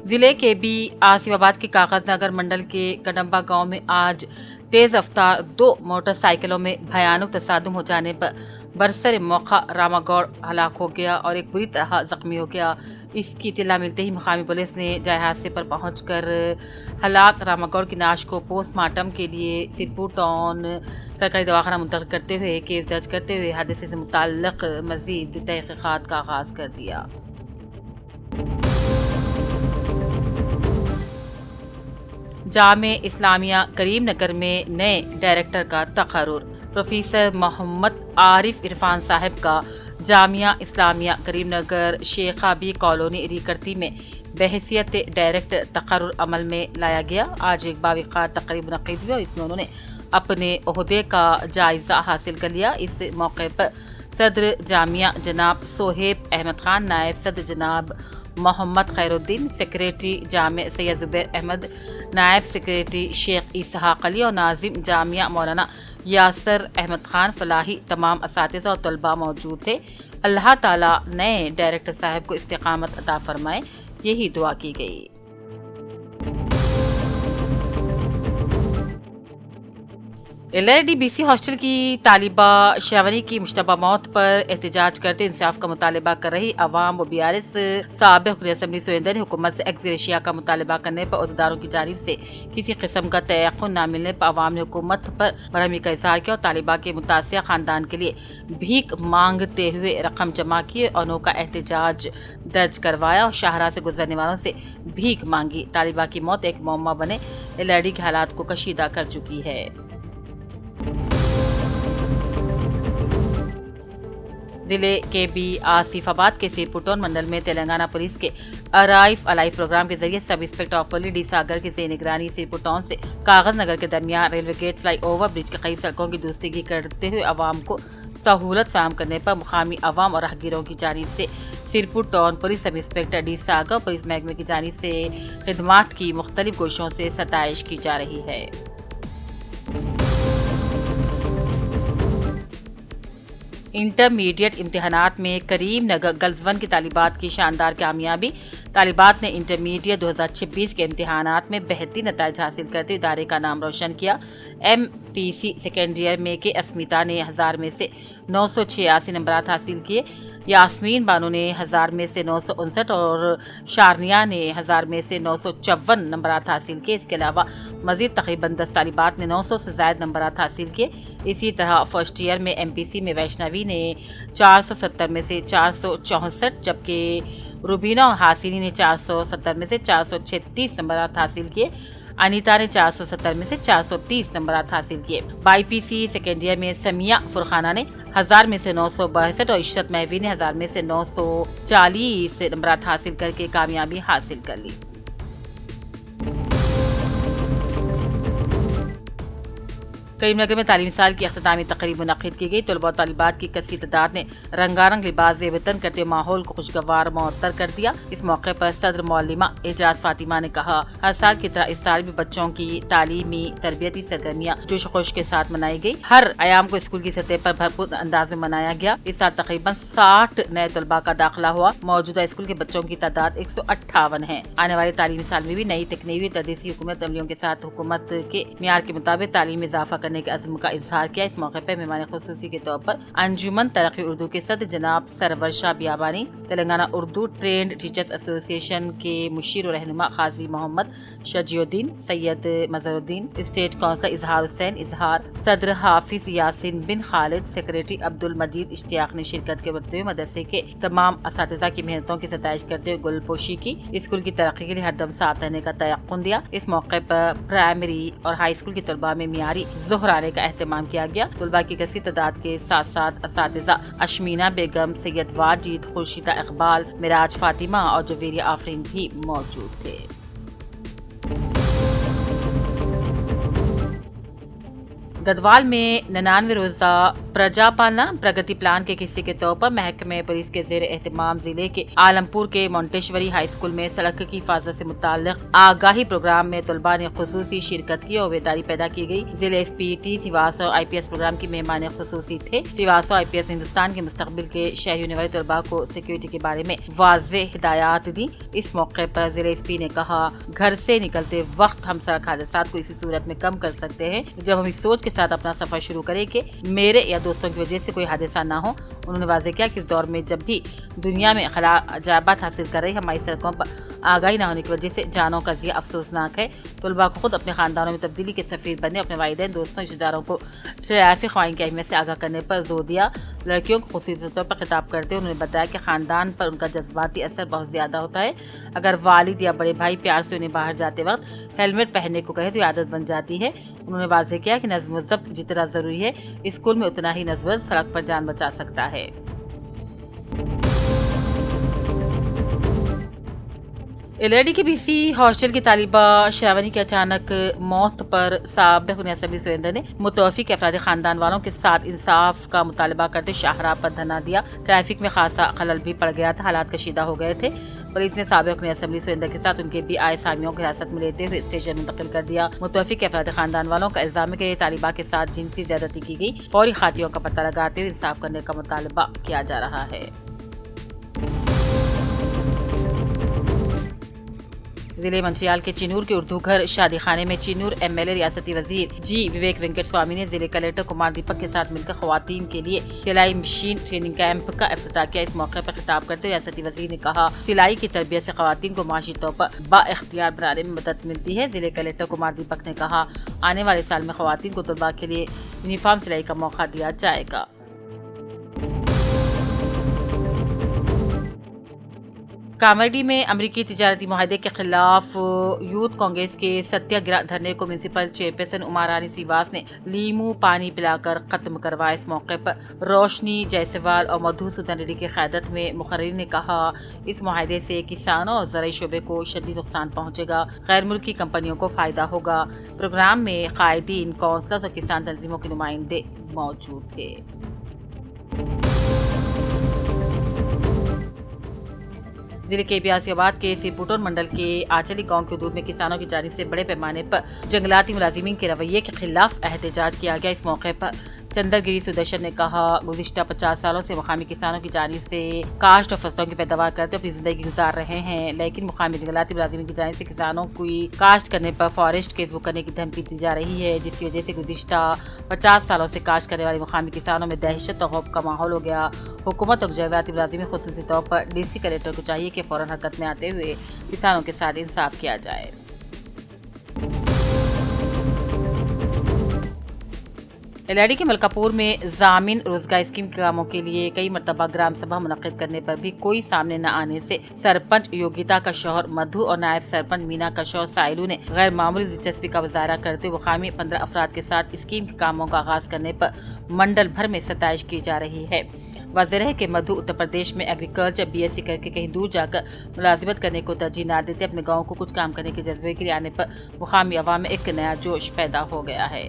ضلع کے بی آصف آباد کے کاغذ نگر منڈل کے کڈمبا گاؤں میں آج تیز رفتار 2 موٹر سائیکلوں میں بھیانک تصادم ہو جانے پر برسر موقع راما گوڑ ہلاک ہو گیا اور ایک بری طرح زخمی ہو گیا۔ اس کی اطلاع ملتے ہی مقامی پولیس نے جائے حادثے پر پہنچ کر ہلاک راما گوڑ کی نعش کو پوسٹ مارٹم کے لیے سرپور ٹاؤن سرکاری دواخانہ منتقل کرتے ہوئے کیس درج کرتے ہوئے حادثے سے متعلق مزید تحقیقات کا آغاز کر دیا۔ جامعہ اسلامیہ کریم نگر میں نئے ڈائریکٹر کا تقرر۔ پروفیسر محمد عارف عرفان صاحب کا جامعہ اسلامیہ کریم نگر شیخا بی کالونی ریکرتی میں بحیثیت ڈائریکٹر تقرر عمل میں لایا گیا۔ آج ایک باوقار تقریب منعقد ہوئی اور اس میں انہوں نے اپنے عہدے کا جائزہ حاصل کر لیا۔ اس موقع پر صدر جامعہ جناب صہیب احمد خان، نائب صدر جناب محمد خیر الدین، سیکریٹری جامع سید زبیر احمد، نائب سیکریٹری شیخ اسحاق علی اور ناظم جامعہ مولانا یاسر احمد خان فلاحی تمام اساتذہ اور طلباء موجود تھے۔ اللہ تعالیٰ نئے ڈائریکٹر صاحب کو استقامت عطا فرمائے، یہی دعا کی گئی۔ LRDBC ہاسٹل کی طالبہ شاونی کی مشتبہ موت پر احتجاج کرتے انصاف کا مطالبہ کر رہی عوام و BRS سابق رکن اسمبلی سوریندر نے حکومت سے ایکس گریشیا کا مطالبہ کرنے پر عہدیداروں کی جانب سے کسی قسم کا تیقن نہ ملنے پر عوام نے حکومت پر برہمی کا اظہار کیا اور طالبہ کے متاثرہ خاندان کے لیے بھیک مانگتے ہوئے رقم جمع کی اور انوکھا احتجاج درج کروایا اور شاہراہ سے گزرنے والوں سے بھیک مانگی۔ طالبہ کی موت ایک معمہ بنے LRD کے حالات کو کشیدہ کر چکی ہے۔ ضلع کے بی آصف آباد کے سرپور ٹاؤن منڈل میں تلنگانہ پولیس کے ارائیو الائیو پروگرام کے ذریعے sub inspector of police D Sagar کے زیر نگرانی سرپور ٹاؤن سے کاغذ نگر کے درمیان railway gate flyover bridge کے قریب سڑکوں کی درستگی کرتے ہوئے عوام کو سہولت فراہم کرنے پر مقامی عوام اور راہگیروں کی جانب سے Sirpur town police sub inspector D Sagar police محکمے کی جانب سے خدمات کی مختلف گوشوں سے ستائش کی جا رہی ہے۔ انٹرمیڈیٹ امتحانات میں کریم نگر گرلز 1 کی طالبات کی شاندار کامیابی۔ طالبات نے انٹرمیڈیٹ 2026 کے امتحانات میں بہترین نتائج حاصل کرتے ادارے کا نام روشن کیا۔ MPC سیکنڈ ایئر میں کے اسمیتا نے 1000 میں سے 986 نمبرات حاصل کیے، یاسمین بانو نے 1000 میں سے 959 اور شارنیا نے 1000 میں سے 954 نمبرات حاصل کیے۔ اس کے علاوہ مزید تقریباً 10 طالبات نے 900 سے زائد نمبرات حاصل کیے۔ اسی طرح فرسٹ ایئر میں MPC میں ویشنوی نے 470 میں سے 464 جبکہ روبینہ اور حاسینی نے 470 میں سے 436 نمبرات حاصل کیے۔ انیتا نے 470 میں سے 430 نمبرات حاصل کیے۔ BPC سیکنڈ ایئر میں سمیہ فرخانہ نے 1000 میں سے 962 اور عشرت مہوی نے 1000 میں سے 940 نمبرات حاصل کر کے کامیابی حاصل کر لی۔ کریم نگر میں تعلیمی سال کی اختتامی تقریب منعقد کی گئی۔ طلباء و طالبات کی کثیر تعداد نے رنگارنگ لباس زیب وطن کرتے ہوئے ماحول کو خوشگوار معطر کر دیا۔ اس موقع پر صدر معلمہ اعجاز فاطمہ نے کہا، ہر سال کی طرح اس سال بھی بچوں کی تعلیمی تربیتی سرگرمیاں جوش و خروش کے ساتھ منائی گئی۔ ہر ایام کو اسکول کی سطح پر بھرپور انداز میں منایا گیا۔ اس سال تقریباً 60 نئے طلباء کا داخلہ ہوا۔ موجودہ اسکول کے بچوں کی تعداد 158 ہے۔ آنے والے تعلیمی سال میں بھی نئی تکنیکی تدریسی حکومت عملیوں کے ساتھ حکومت کے معیار کے مطابق تعلیم میں اضافہ کرنے کے عزم کا اظہار کیا۔ اس موقع پر مہمان خصوصی کے طور پر انجمن ترقی اردو کے صدر جناب سرور شاہ بیابانی، تلنگانہ اردو ٹرینڈ ٹیچرز ایسوسی ایشن کے مشیر و رہنما قاضی محمد شجیع الدین، سید مظہر الدین، اسٹیٹ کونسلر اظہار حسین اظہار، صدر حافظ یاسین بن خالد، سیکریٹری عبد المجید اشتیاق نے شرکت کرتے ہوئے مدرسے کے تمام اساتذہ کی محنتوں کی ستائش کرتے ہوئے گل پوشی کی، اسکول کی ترقی کے لیے ہر دم ساتھ رہنے کا تیقن دیا۔ اس موقع پر پرائمری اور ہائی اسکول کے طلباء میں معیاری ظہرانے کا اہتمام کیا گیا۔ طلباء کی کثیر تعداد کے ساتھ ساتھ اساتذہ اشمینہ بیگم، سید واجد، خورشیدہ اقبال، معراج فاطمہ اور جویریہ آفرین بھی موجود تھے۔ گدوال میں 99 روزہ प्रजा पालना प्रगति प्लान के हिस्से के तौर पर महकमे पुलिस के जेर एहतमाम जिले के आलमपुर के मोंटेश्वरी हाई स्कूल में सड़क की हिफाजत से मुताल्लिक आगाही प्रोग्राम में तलबा ने खुसूसी शिरकत की और बेदारी पैदा की गई। जिले SP T Srivastava IPS program की मेहमान खुसूसी थे। श्रीवास्तव IPS हिंदुस्तान के मुस्तकबिल के शहरी होने वाले तलबा को सिक्योरिटी के बारे में वाज़ेह हिदायत दी। इस मौके पर जिले एसपी ने कहा, घर से निकलते वक्त हम सड़क हादसात को इसी सूरत में कम कर सकते हैं जब हम इस सोच के साथ अपना सफर शुरू करें कि मेरे या दोस्तों की वजह से कोई हादसा ना हो। उन्होंने वाज़ेह किया कि इस दौर में जब भी दुनिया में अजायबात हासिल कर रही हमारी सड़कों पर आगाही न होने की वजह से जानों का ज़िया अफसोसनाक है। तलबा को खुद अपने खानदानों में तब्दीली के सफीर बनने, अपने वालिदैन, दोस्तों, रिश्तेदारों को ट्रैफिक क़वानीन की अहमियत से आगाह करने पर जोर दिया। लड़कियों को खुसूसी तौर पर खिताब करते हुए उन्होंने बताया कि खानदान पर उनका जज्बाती असर बहुत ज़्यादा होता है। अगर वालिद या बड़े भाई प्यार से उन्हें बाहर जाते वक्त हेलमेट पहनने को कहे तो ये आदत बन जाती है। उन्होंने वाज़ेह किया कि नज़्म व ज़ब्त जितना ज़रूरी है, स्कूल में उतना ही नज़्म सड़क पर जान बचा सकता है। एलआईडी के BC हॉस्टल की तालिबा श्रावणी की अचानक मौत पर साबिक़ असेंबली सुरेंद्र ने मुतवफ़ी के अफराद खानदान वालों के साथ इंसाफ का मुतालबा करते शाहराह पर धरना दिया। ट्रैफिक में खासा खलल भी पड़ गया था, हालात कशीदा हो गए थे। पुलिस ने साबिक़ असेंबली सुरेंद्र के साथ उनके BI सामियों को हिरासत में लेते हुए स्टेशन मुंतकिल कर दिया। मुतवफ़ी के अफराद खानदान वालों का इल्जाम है कि तालिबा के साथ जिनसी ज़्यादती की गई। फौरी खातियों का पता लगाते हुए इंसाफ करने का मुतालबा किया जा रहा है। जिले मंचियाल के चिनूर के उर्दू घर शादी खाने में चिनूर MLA रियासती वजीर जी विवेक वेंकट स्वामी ने जिले कलेक्टर कुमार दीपक के साथ मिलकर खवातीन के लिए सिलाई मशीन ट्रेनिंग कैंप का इफ्तिताह किया। इस मौके पर खिताब करते हुए रियासती वजीर ने कहा, सिलाई की तरबियत से खवातीन को माशी तौर पर बाइख्तियार बनाने में मदद मिलती है। जिले कलेक्टर कुमार दीपक ने कहा, आने वाले साल में खवातीन को तलबा के लिए यूनिफॉर्म सिलाई का मौका दिया जाएगा। कामेडी में अमरीकी तिजारती मुआहदे के खिलाफ यूथ कांग्रेस के सत्याग्रह धरने को म्यूनसिपल चेयरपर्सन उमारानी सीवास ने लीमू पानी पिलाकर खत्म करवाया। इस मौके पर रोशनी जायसवाल और मधुसूदन रेड्डी की क़यादत में मुखर्रीन ने कहा, इस मुआहदे से किसानों और ज़राई शोबे को शदीद नुकसान पहुंचेगा, गैर मुल्की कंपनियों को फ़ायदा होगा। प्रोग्राम में कायदीन, काउंसलर्स और किसान तंजीमों के नुमाइंदे मौजूद थे। जिले के बियासियाबाद के सिरपुटोर मंडल के आंचली गांव के हदूद में किसानों की जानिब से बड़े पैमाने पर जंगलाती मुलाजिमीन के रवैये के खिलाफ एहतजाज किया गया। इस मौके पर चंद्रगिरी सुदर्शन ने कहा, गुज़िश्ता 50 सालों से मुकामी किसानों की जानिब से काश्त और फसलों की पैदावार करते अपनी जिंदगी गुजार रहे हैं, लेकिन मुकामी जंगलाती मुलाजिमीन की जानिब से किसानों को काश्त करने पर फॉरेस्ट केस बुक करने की धमकी दी जा रही है, जिसकी वजह से गुज़िश्ता 50 सालों से काश्त करने वाले मुकामी किसानों में दहशत और खौफ का माहौल हो गया। हुकूमत और जंगलाती मुलाजिमीन खुसूसी तौर पर DC कलेक्टर को चाहिए कि फौरन हरकत में आते हुए किसानों के साथ इंसाफ किया जाए। एलआईडी के मलकापुर में जामिन रोजगार स्कीम के कामों के लिए कई मरतबा ग्राम सभा मुनक्किद करने पर भी कोई सामने न आने से सरपंच योगिता का शौहर मधु और नायब सरपंच मीना का शौहर साइलू ने गैर मामूली दिलचस्पी का मुजाहरा करते हुए मुकामी 15 अफराद के साथ स्कीम के कामों का आगाज करने पर मंडल भर में सताइश की जा रही है। वाज़ेह है कि मधु उत्तर प्रदेश में एग्रीकल्चर BSc करके कहीं दूर जाकर मुलाजिमत करने को तरजीह न देते अपने गाँव को कुछ काम करने के जज्बे के लिए आने पर मुकामी अवाम में एक नया जोश पैदा हो गया है।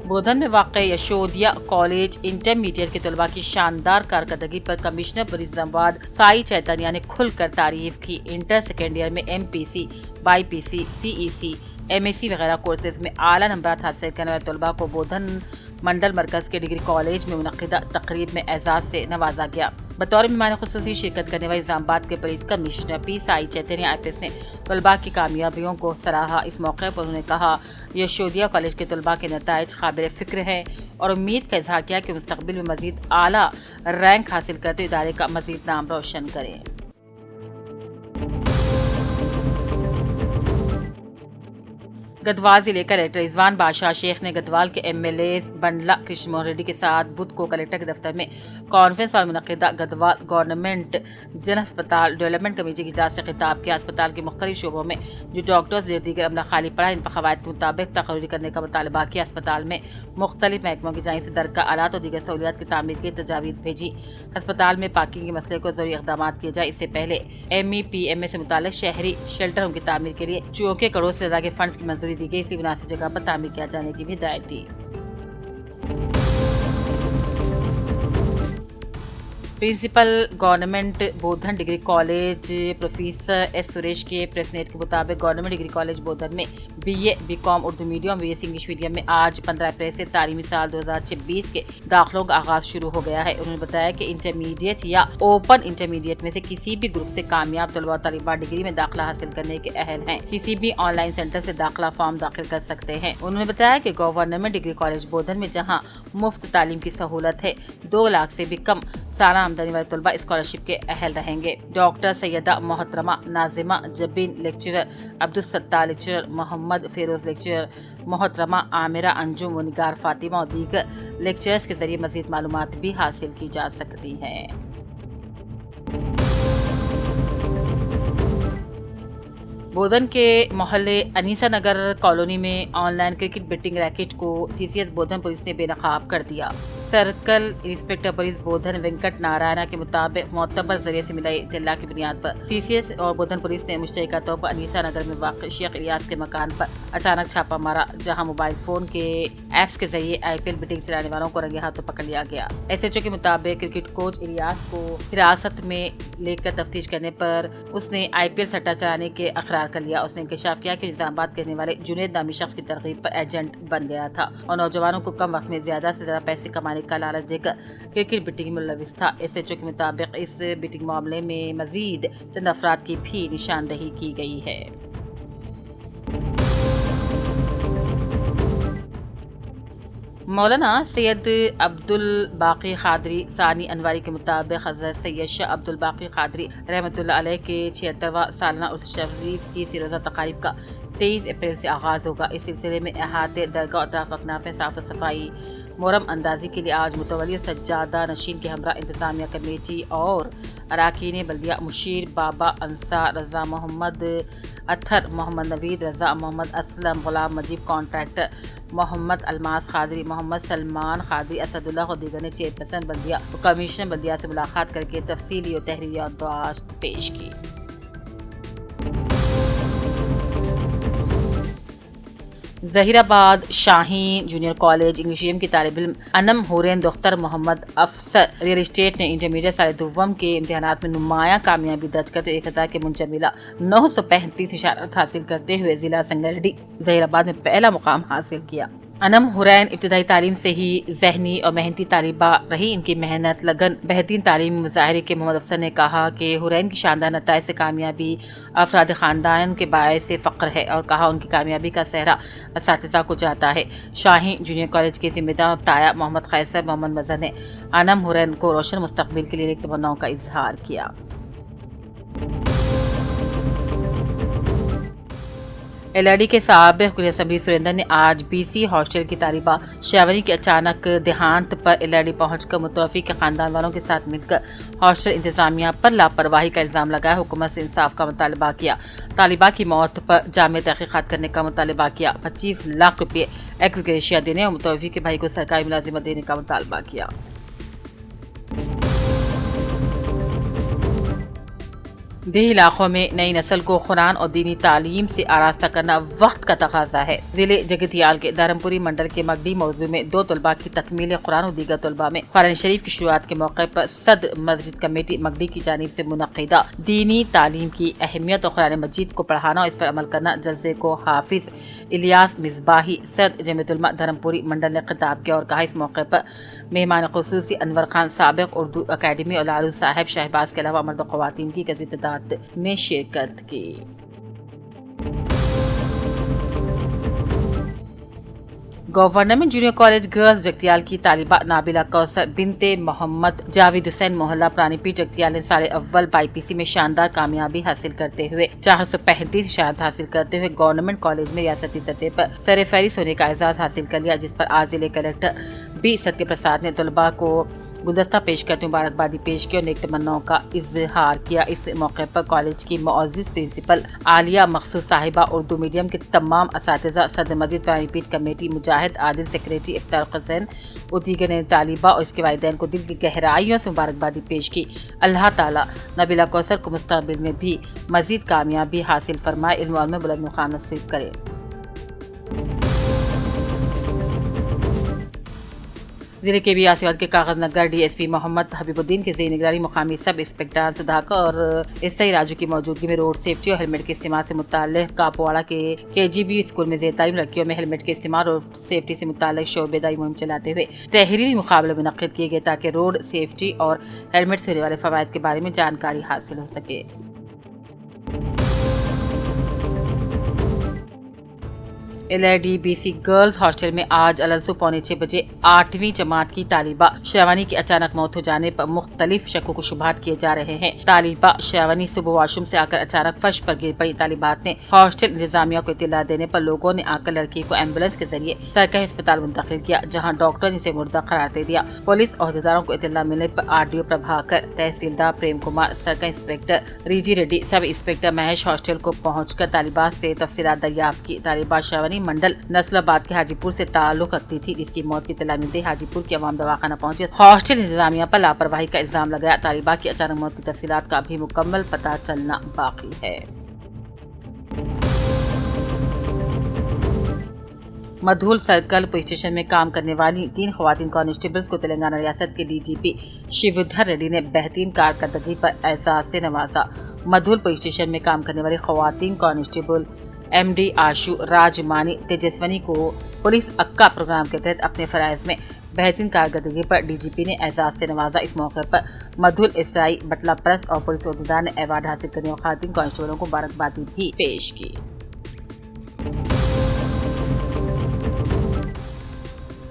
बोधन में वाक़ यशोदिया कॉलेज इंटरमीडिएट के तलबा की शानदार कारकर्दगी पर कमिश्नर बरिज़ाबाद साई चैतन्या ने खुलकर तारीफ की। इंटर सेकेंड ईयर में MPC, BIPC, CEC, MSc वगैरह कोर्सेज में आला नंबरात हासिल करने वाले तलबा को बोधन मंडल मरकज के डिग्री कॉलेज में मुनक़िदा तकरीब में एजाज से नवाजा गया। बतौर मेहमान खुसूसी शिरकत करने वाले इस्लामाबाद के पुलिस कमिश्नर P साई चैतन्य IPS ने तलबा की कामयाबियों को सराहा। इस मौके पर उन्होंने कहा, यशोदिया कॉलेज के तलबा के नताइज काबिल फ़िक्र है और उम्मीद का इजहार किया कि मुस्तक़बिल में मज़ीद आला रैंक हासिल करते इदारे का मज़ीद नाम रोशन करें। गढ़वाल जिले कलेक्टर रिजवान बादशाह शेख ने गढ़वाल के MLA बंडला कृष्ण मोहन रेड्डी के साथ बुध को कलेक्टर के दफ्तर में कॉन्फ्रेंस और मुनक़िदा गढ़वाल गवर्नमेंट जन अस्पताल डेवलपमेंट कमेटी की इजाज़त से खिताब किया। अस्पताल के मुख्तलिफ शोबों में जो डॉक्टर्स या दीगर अमला खाली पड़ा, इन पर क़वायद के मुताबिक तक़र्री करने का मुतालबा किया। अस्पताल में मुख्तलिफ महकमों की जानिब से दरका आलात और दीगर सहूलियात की तामीर के लिए तजावीज़ भेजी। अस्पताल में पार्किंग के मसले को ज़रूरी इक़दाम किए जाए। इससे पहले MEPMA से मुताल्लिक़ शहरी शेल्टर होम की तामीर के लिए 34 करोड़ से ज़्यादा के फंड्स की मंजूरी मंजूरी दी गई, इसी मुनासिब जगह पर तामीर किया जाने की भी हिदायत दी। Principal government Bodhan degree college professor S Suresh के प्रेस नेट के मुताबिक गवर्नमेंट डिग्री कॉलेज बोधन में BA, BCom Urdu medium, BSc English medium में आज 15 अप्रैल से तालीमी साल 2026 के दाखिलों का आगाज शुरू हो गया है। उन्होंने बताया कि इंटरमीडिएट या ओपन इंटरमीडिएट में से किसी भी ग्रुप से कामयाब तलबा तलिबात डिग्री में दाखिला हासिल करने के अहल हैं, किसी भी ऑनलाइन सेंटर से दाखिला फॉर्म दाखिल कर सकते हैं। उन्होंने बताया कि गवर्नमेंट डिग्री कॉलेज बोधन में जहाँ मुफ्त तालीम की सहूलत है, 2 लाख से भी कम सारा आमदनी वाले तलबा स्कॉलरशिप के अहल रहेंगे। डॉक्टर सैयदा मोहतरमा Nazima Jabeen lecturer, Abdul Sattar lecturer, Mohammad Feroz lecturer, मोहतरमा आमिरा अंजुम व निगार फातिमा और दीगर लेक्चरर्स के जरिए मजीद मालूमात भी हासिल की जा सकती हैं। बोधन के मोहल्ले अनीसा नगर कॉलोनी में ऑनलाइन क्रिकेट बेटिंग रैकेट को सीसीएस बोधन पुलिस ने बेनकाब कर दिया। सर्कल इंस्पेक्टर पुलिस बोधन वेंकट नारायणा के मुताबिक मोतबर जरिए से मिली इत्तला की बुनियाद पर सीसीएस और बोधन पुलिस ने मुश्तरका तौर पर अनीसा नगर में वाक़ शेख इलियास के मकान पर अचानक छापा मारा, जहां मोबाइल फोन के ऐप्स के जरिए आईपीएल बेटिंग चलाने वालों को रंगे हाथों पकड़ लिया गया। एसएचओ के मुताबिक क्रिकेट कोच इलियास को हिरासत में लेकर तफ्तीश करने पर उसने आईपीएल सट्टा चलाने के अखरार कर लिया। उसने इंकशाफ किया कि निजामाबाद करने वाले जुनेद नामी शख्स की तरगीब पर एजेंट बन गया था और नौजवानों को कम वक्त में ज्यादा से ज्यादा पैसे कमाने का लालच देकर क्रिकेट बेटिंग में मुलविस था। एसएचओ के मुताबिक इस बेटिंग मामले में मजीद चंद अफराद की भी निशानदही की गई है। मौलाना सैयद अब्दुल बाकी खादरी सानी अनवारी के मुताबिक हज़रत सैयद शाह अब्दुल बाकी खादरी रहमतुल्लाह अलैह के 76वां सालाना उर्स शरीफ की सिरोज़ा तकारीब का 23 अप्रैल से आगाज़ होगा। इस सिलसिले में अहाते दरगाह और अतराफ अकनाफ में साफ सफाई मुहर्रम अंदाजी के लिए आज मुतवल्ली सज्जादा नशीन के हमरा इंतजामिया कमेटी और अराकीन बल्दिया मुशीर बाबा अंसार रजा मोहम्मद अत्थर, मोहम्मद नवीद रजा, मोहम्मद असलम, गुलाम मजीब कॉन्ट्रैक्टर, मोहम्मद अलमास खादरी, मोहम्मद सलमान खादरी, असदुल्लाह और दीगर ने चेयरपर्सन बल्दिया और कमिश्नर बल्दिया से मुलाकात करके तफसीली और तहरीरी याददाश्त पेश की। Zaheerabad Shaheen junior college English medium की तालिब इल्म अनम हुरैन दुख्तर मोहम्मद अफसर रियल एस्टेट ने इंटरमीडिएट साल दुव्वम के इम्तिहानात में नुमाया कामयाबी दर्ज करते 1000 के मुंजमिला 935 इशारात हासिल करते हुए जिला संगारेड्डी ज़हीराबाद में पहला मुकाम हासिल किया। अनम हुरैन इब्तिदाई तालीम से ही ज़हनी और मेहनती तालिबा रही। इनकी मेहनत, लगन, बेहतरीन तालीमी मुजाहरे के मोहम्मद अफसर ने कहा कि हुरैन की शानदार नताइज से कामयाबी अफराद ख़ानदान के बायस से फ़ख्र है और कहा उनकी कामयाबी का सेहरा असातिज़ा को जाता है। शाहीन जूनियर कॉलेज के ज़िम्मेदार ताया मोहम्मद कैसर मोहम्मद मजहर ने अनम हुरैन को रोशन मुस्तकबिल के लिए नेक तमन्नाओं का इजहार किया। एलआरडी के साबिक़ कुल असम्बली सुरेंद्र ने आज बीसी हॉस्टल की तालिबा शावनी के अचानक देहांत पर एलआरडी पहुंचकर मुतवफ़ी के खानदान वालों के साथ मिलकर हॉस्टल इंतजामिया पर लापरवाही का इल्जाम लगाया, हुकूमत से इंसाफ का मुतालबा किया, तालिबा की मौत पर जामे तहक़ीक़ात करने का मुतालबा किया, 25 लाख रुपये एक्स ग्रेशिया देने और मुतवफ़ी के भाई को सरकारी मुलाजिमत देने का मुतालबा किया। देही इलाकों में नई नस्ल को कुरान और दीनी तालीम से आरास्ता करना वक्त का तकाजा है। जिले जगतियाल के धर्मपुरी मंडल के मगडी मौजू में 2 तलबा की तकमील कुरान और दीगर तलबा में कुरान शरीफ की शुरुआत के मौके पर सद मस्जिद कमेटी मगडी की जानिब से मुनक़िदा दीनी तालीम की अहमियत और कुरान मजीद को पढ़ाना और इस पर अमल करना जलसे को हाफिज इलियास मिसबाही सद जमीयत उलमा धर्मपुरी मंडल ने खिताब किया और कहा इस मौके पर मेहमान ख़ुसूसी अनवर खान, साबिक़ उर्दू अकेडमी और लालू साहब शहबाज के अलावा मर्द ख़वातीन की कसीर तादाद ने शिरकत की। Government junior college girls Jagtial की तालिबा नाबिला कौसर बिनते मोहम्मद जावेद हुसैन मोहल्ला प्राणीपीर जगतियाल ने साले अव्वल बाईपीसी में शानदार कामयाबी हासिल करते हुए 435 इशारात हासिल करते हुए गवर्नमेंट कॉलेज में रियासती सतह पर सरफहरिस्त होने का एजाज हासिल कर लिया, जिस पर आज जिले कलेक्टर बी सत्य प्रसाद ने तलबा को गुलदस्ता पेश करते मुबारकबादी पेश की और नेक तमन्नाओं का इजहार किया। इस मौके पर कॉलेज की मुअज़्ज़िज़ प्रिंसिपल आलिया मखसूस साहिबा, उर्दू मीडियम के तमाम असातिज़ा, सदर मस्जिद प्राणीपीर कमेटी, मुजाहिद आदिल, सेक्रेटरी इफ्तार हुसैन और दीगर ने तालिबा और इसके वालिदैन को दिल की गहराइयों से मुबारकबादी पेश की। अल्लाह ताला नबीला कौसर को मुस्तक़बिल में भी मज़ीद कामयाबी हासिल फरमाए, इल्म में बुलंद मुकाम नसीब करे। जिले के भी आसियाबाद के कागज नगर DSP मोहम्मद हबीबुद्दीन के ज़ेर निगरानी मुकामी सब इंस्पेक्टर सुधाकर और SI राजू की मौजूदगी में रोड सेफ्टी और हेलमेट के इस्तेमाल से मुताल्लिक कापवाड़ा के KGB स्कूल में ज़ेर तालीम लड़कियों में हेलमेट के इस्तेमाल और सेफ्टी से मुताल्लिक शोबेदारी मुहिम चलाते हुए तहरीरी मुकाबले मुनक्किद किए गए ताकि रोड सेफ्टी और हेलमेट से होने वाले फवायद के बारे में जानकारी हासिल हो सके। LIDBC गर्ल्स हॉस्टल में आज अलसु 5:45 बजे 8वीं जमात की तालिबा श्रावणी की अचानक मौत हो जाने पर मुख्तलिफ शकों को शुबहात किए जा रहे हैं। तालिबा श्रावणी सुबह वॉशरूम से आकर अचानक फर्श पर गिर पड़ी। तालिबात ने हॉस्टल इंतजामिया को इत्तला देने पर लोगों ने आकर लड़की को एम्बुलेंस के जरिए सरकारी अस्पताल मुंतकिल किया, जहाँ डॉक्टर ने इसे मुर्दा करार दे दिया। पुलिस अहदेदारों को इत्तला मिलने पर RDO प्रभाकर, तहसीलदार प्रेम कुमार, सरकारी inspector Riji Reddy, sub inspector Mahesh hostel को पहुंचकर तालिबात से तफसीलात दरियाफ्त की। तालिबा श्रावणी मंडल नस्लाबाद के हाजीपुर से ताल्लुक रखती थी, जिसकी मौत की इत्तला मिलते हाजीपुर के अवाम दवाखाना पहुंचे। हॉस्टल इंतजामिया पर लापरवाही का इल्जाम लगाया। तालिबा की अचानक मौत की तफसीलात का भी मुकम्मल पता चलना बाकी है। मधुल सर्कल पुलिस स्टेशन में काम करने वाली 3 खवातीन कांस्टेबल्स को तेलंगाना रियासत के DGP शिवधर रेड्डी ने बेहतरीन कारकर्दगी पर एजाज से नवाजा। मधुल पुलिस स्टेशन में काम करने वाली खवातीन कांस्टेबल MD आशु, राजमानी, तेजस्वनी को पुलिस अक्का प्रोग्राम के तहत अपने फराइज में बेहतरीन कारकर्दगी पर DGP ने एजाज से नवाजा। इस मौके पर मधुल SI बटला प्रेस और पुलिस अहदेदार ने अवार्ड हासिल करने वाले खातिन कांस्टेबलों को मुबारकबाद भी पेश की।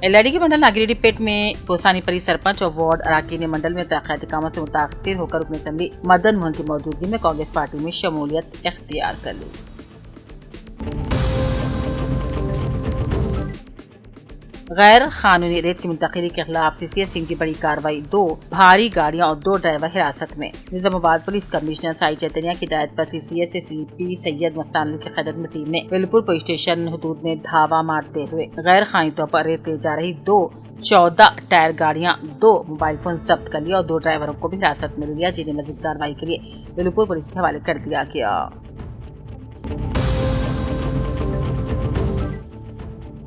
LID के मंडल नागिरेड्डीपेट में पोसानीपरी सरपंच और वार्ड अराकीन मंडल में तरक्याती कामों से मुतासिर होकर रुकन असेंबली मदन मोहन की मौजूदगी में कांग्रेस पार्टी में शमूलियत इख्तियार कर ली। गैर कानूनी रेत की मुंतकिली के खिलाफ CCS टीम की बड़ी कार्रवाई। 2 भारी गाड़ियां और 2 ड्राइवर हिरासत में। निजामाबाद पुलिस कमिश्नर साई चैतन्या की हिदायत पर CCS से CP सैयद मस्तान अली की क़यादत में टीम ने वेलपुर पुलिस स्टेशन हदूद में धावा मारते हुए गैर कानूनी तौर पर रेत ले जा रही 14 टायर गाड़ियां, 2 मोबाइल फोन जब्त कर लिया और 2 ड्राइवरों को भी हिरासत में लिया, जिन्हें मज़ीद कार्रवाई के लिए वेलपुर पुलिस के हवाले कर दिया गया।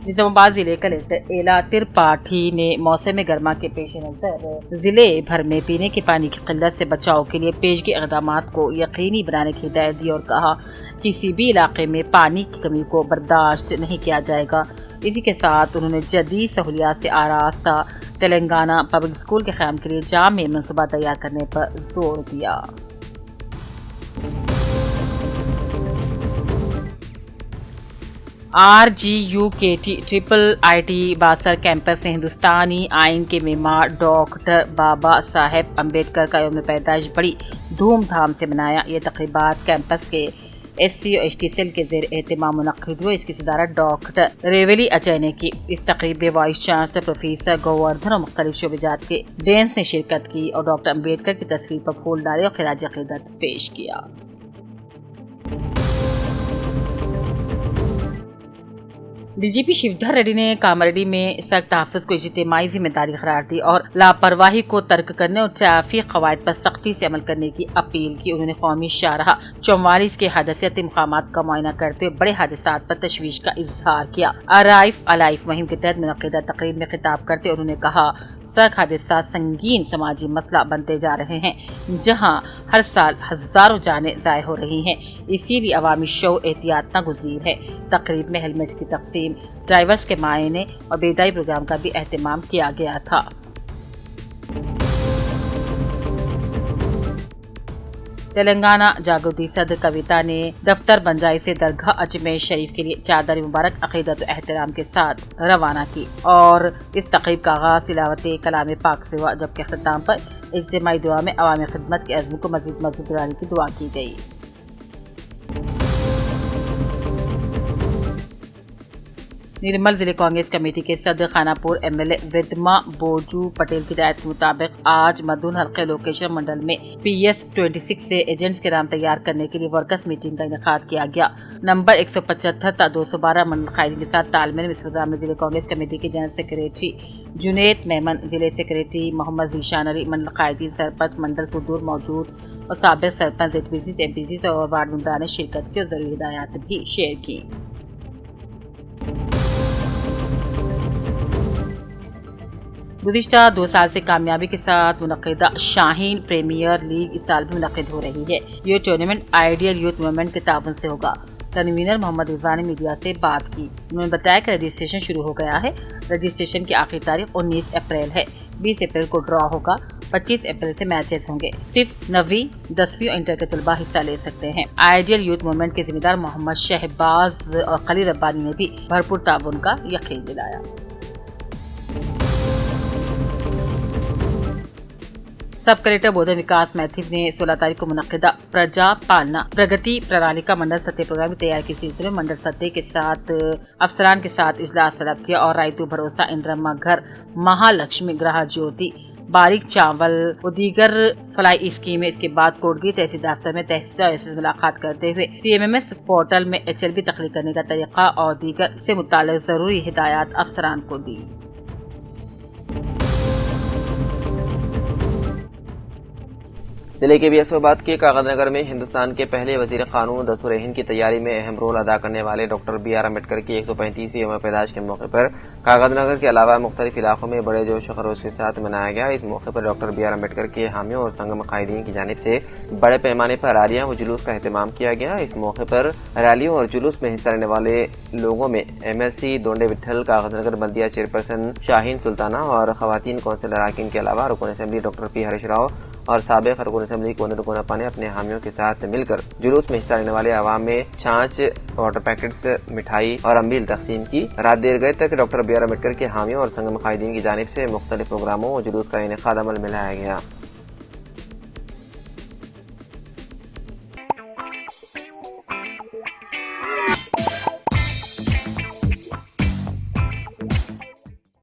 निजामाबाद जिले कलेक्टर एला त्रिपाठी ने मौसम गर्मा के पेश नजर जिले भर में पीने के पानी की किल्लत से बचाव के लिए पेशगी इक़दामात को यकीनी बनाने की हिदायत दी और कहा किसी भी इलाके में पानी की कमी को बर्दाश्त नहीं किया जाएगा। इसी के साथ उन्होंने जदीद सहूलियात से आरास्ता तेलंगाना पब्लिक स्कूल के क़याम के लिए जामे मनसूबा तैयार करने पर जोर दिया। RGUKT IIT बासर कैंपस ने हिंदुस्तानी आइन के मेमार डॉक्टर बाबा साहेब अम्बेडकर का यौम पैदाइश बड़ी धूमधाम से मनाया। ये तकरीबात कैंपस के SC और ST सेल के ज़ेर एहतमाम मुनक्किद हुए। इसकी सदारत डॉक्टर रेवेली अजय ने की। इस तकरीब में वाइस चांसलर प्रोफेसर गोवर्धन और मुख्तलिफ शोबेजात के डेंस ने शिरकत की और डॉक्टर अम्बेडकर की तस्वीर पर फूल डाले और खिराज अक़ीदत पेश किया। DGP शिवधर रेड्डी ने कामारेड्डी में सख्त तहफ़्फ़ुज़ को इज्तिमाई जिम्मेदारी करार दी और लापरवाही को तर्क करने और ट्रैफिक क़वाइद पर सख्ती से अमल करने की अपील की। उन्होंने कौमी शाहराह 44 के हादसियाती मक़ामात का मुआयना करते हुए बड़े हादसात पर तशवीश का इजहार किया। अराइफ अलाइफ मुहिम के तहत मुनक़्क़िदा तक़रीब में खिताब करते उन्होंने कहा सड़क हादसा संगीन समाजी मसला बनते जा रहे हैं, जहां हर साल हजारों जानें ज़ाय हो रही हैं। इसीलिए अवामी शऊर एहतियात नागुज़ीर है। तकरीब में हेलमेट की तक़सीम, ड्राइवर्स के मायने और बेदाई प्रोग्राम का भी एहतमाम किया गया था। तेलंगाना जागृति सदर कविता ने दफ्तर बंजाई से दरगाह अजमेर शरीफ के लिए चादर मुबारक अक़ीदत और एहतराम के साथ रवाना की और इस तक़रीब का आगाज़ तिलावत कलाम पाक से हुआ, जबकि अख्ताम पर इज्तिमाई दुआ में अवामी खिदमत के अज़्म को मज़ीद मज़बूत बनाने की दुआ की गई। निर्मल जिले कांग्रेस कमेटी के सदर खानापुर MLA विद्मा बोजू पटेल की हिदायत के मुताबिक आज मधुन हल्के लोकेशन मंडल में PS 26 से एजेंट्स के नाम तैयार करने के लिए वर्कर्स मीटिंग का इनेकाद किया गया। नंबर 175 था 212 मंडल कायदीन के साथ तालमेल में इस प्रोग्राम में जिले कांग्रेस कमेटी के जनरल सेक्रेटरी जुनेद मेमन, जिले सेक्रेटरी मोहम्मद जीशान अली, मंडल कायदीन, सरपंच मंडल सुदूर मौजूद और साबिक सरपंच ZPC MPC और वार्ड मेंबरान ने शिरकत की और जरूरी हिदायत भी शेयर की। गुज़िश्ता 2 साल से कामयाबी के साथ मुनक़िदा शाहीन प्रीमियर लीग इस साल भी मुनक़िद हो रही है। ये टूर्नामेंट आइडियल यूथ मूवमेंट के ताउन से होगा। कन्वीनर मोहम्मद रिजवा ने मीडिया से बात की। उन्होंने बताया कि रजिस्ट्रेशन शुरू हो गया है। रजिस्ट्रेशन की आखिरी तारीख 19 अप्रैल है। 20 अप्रैल को ड्रॉ होगा। 25 अप्रैल से मैचेस होंगे। सिर्फ 9वीं 10वीं और इंटर के तलबा हिस्सा ले सकते हैं। आइडियल यूथ मूवमेंट के जिम्मेदार मोहम्मद शहबाज और खलील रब्बानी ने भी भरपूर ताउन का यकीन दिलाया। सब कलेक्टर बोधन विकास मैथिव ने 16 तारीख को मुनक़िदा प्रजा पालना प्रगति प्रणाली का मंडल सतह प्रोग्राम की तैयारी के सिलसिले में मंडल सतह के साथ अफसरान के साथ इजलास तलब किया और रायतु भरोसा इंद्रम्मा घर महालक्ष्मी ग्रह ज्योति बारीक चावल और दीगर फलाई स्कीमें इसके बाद कोटगी तहसील दफ्तर में तहसीलदार से मुलाकात करते हुए CMMS पोर्टल में HLB तख्लीक करने का तरीका और दीगर से मुताल्लिक़ जरूरी हिदायत अफसरान को दी। जिले के बियासोबाद के कागजनगर में हिंदुस्तान के पहले वजीर कानून दस्तूर हिंद की तैयारी में अहम रोल अदा करने वाले डॉक्टर BR अम्बेडकर की 135वीं यौम पैदाइश के मौके पर कागजनगर के अलावा मुख्तलिफ इलाकों में बड़े जोश खरोश के साथ मनाया गया। इस मौके पर डॉक्टर BR अम्बेडकर के हामियों और संगम कायदीन की जानिब से बड़े पैमाने पर रैलियां व जुलूस का एहतमाम किया गया। इस मौके पर रैलियों और जुलूस में हिस्सा लेने वाले लोगों में MLC दोंडे विट्ठल, कागजनगर बल्दिया चेयरपर्सन शाहीन सुल्ताना और खवातीन कौंसिल अराकीन के अलावा रुकन assembly doctor P Harish Rao और साबिक रुकन असेंबली कोनर कोनापा ने अपने हामियों के साथ मिलकर जुलूस में हिस्सा लेने वाले आवाम में छाछ, वाटर पैकेट्स, मिठाई और अम्बील तकसीम की। रात देर गए तक डॉक्टर BR अम्बेडकर के हामियों और संगम कायदीन की जानिब से मुख्तलिफ प्रोग्रामों और जुलूस का इनेकाद अमल में लाया गया।